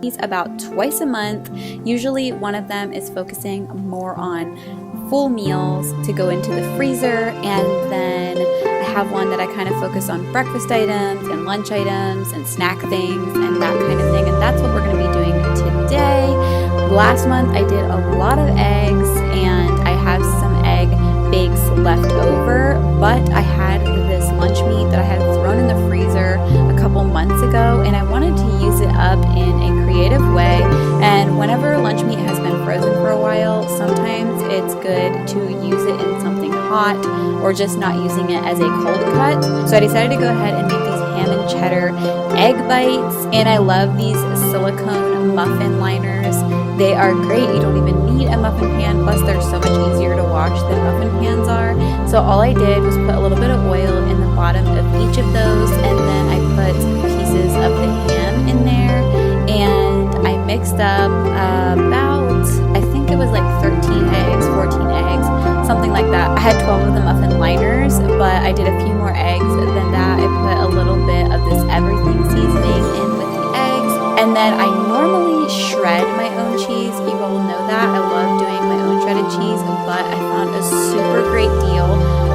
these about twice a month. Usually one of them is focusing more on full meals to go into the freezer, and then I have one that I kind of focus on breakfast items and lunch items and snack things and that kind of thing, and that's what we're going to be doing today. Last month I did a lot of eggs and I have some egg bakes left over, but I had this lunch meat that I had thrown in the freezer a couple months ago, and I wanted to use it up in a creative way. And whenever lunch meat has been frozen for a while, sometimes it's good to use it in something hot or just not using it as a cold cut. So I decided to go ahead and make these ham and cheddar egg bites, and I love these silicone muffin liners. They are great. You don't even need a muffin pan, plus they're so much easier to wash than muffin pans are. So all I did was put a little bit of oil in the bottom of each of those, and then I put pieces of the ham in there, and I mixed up about, I think it was like 13 eggs, 14 eggs, something like that. I had 12 of the muffin liners, but I did a few more eggs than that. I put a little bit of this everything seasoning in with the eggs, and then I normally shred my own cheese. You all know that. I love doing my own shredded cheese, but I found a super great deal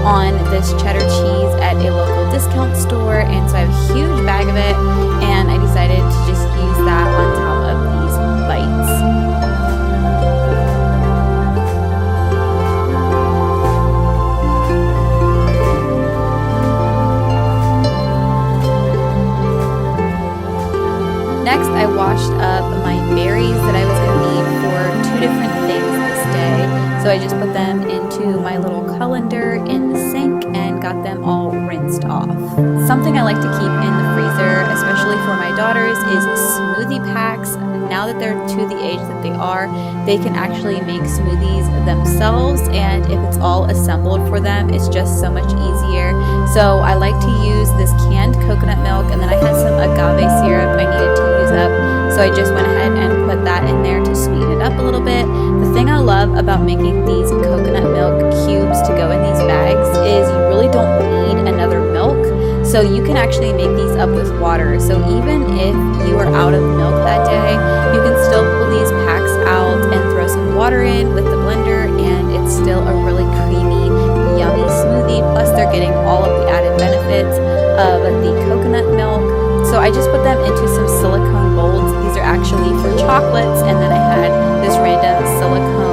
on this cheddar cheese at a local discount store, and so I have a huge bag of it, and I decided to just use that on top of these bites. Next, I washed up my berries that I was going to need for 2 different things this day. So I just put them into my little colander in the sink and got them all rinsed off. Something I like to keep in the freezer, especially for my daughters, is smoothie packs. Now that they're to the age that they are, they can actually make smoothies themselves, and if it's all assembled for them, it's just so much easier. So I like to use this canned coconut milk, and then I had some agave syrup I needed to use up, so I just went ahead and put that in there to sweeten it up a little bit. The thing I love about making these coconut milk cubes to go in these bags is you really don't need another milk. So you can actually make these up with water. So even if you are out of milk that day, you can still pull these packs out and throw some water in with the blender, and it's still a really creamy, yummy smoothie. Plus they're getting all of the added benefits of the coconut milk. So I just put them into some silicone molds. These are actually for chocolates, and then I had this random silicone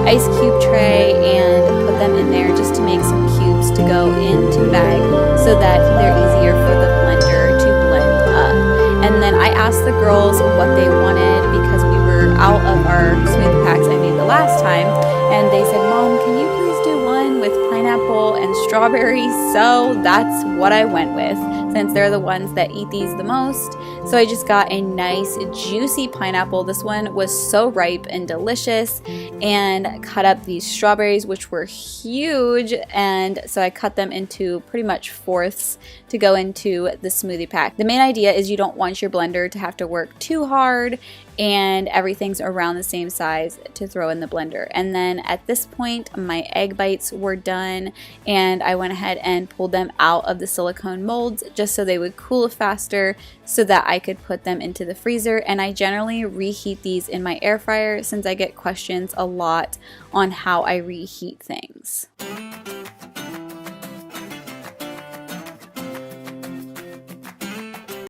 ice cube tray and put them in there just to make some cubes to go into the bag so that they're easier for the blender to blend up. And then I asked the girls what they wanted because we were out of our smoothie packs I made the last time, and they said, "Mom, can you please do one with pineapple and strawberries?" So that's what I went with, since they're the ones that eat these the most. So I just got a nice juicy pineapple. This one was so ripe and delicious, and cut up these strawberries, which were huge, and so I cut them into pretty much fourths to go into the smoothie pack. The main idea is you don't want your blender to have to work too hard, and everything's around the same size to throw in the blender. And then at this point my egg bites were done, and I went ahead and pulled them out of the silicone molds just so they would cool faster so that I could put them into the freezer. And I generally reheat these in my air fryer since I get questions a lot on how I reheat things.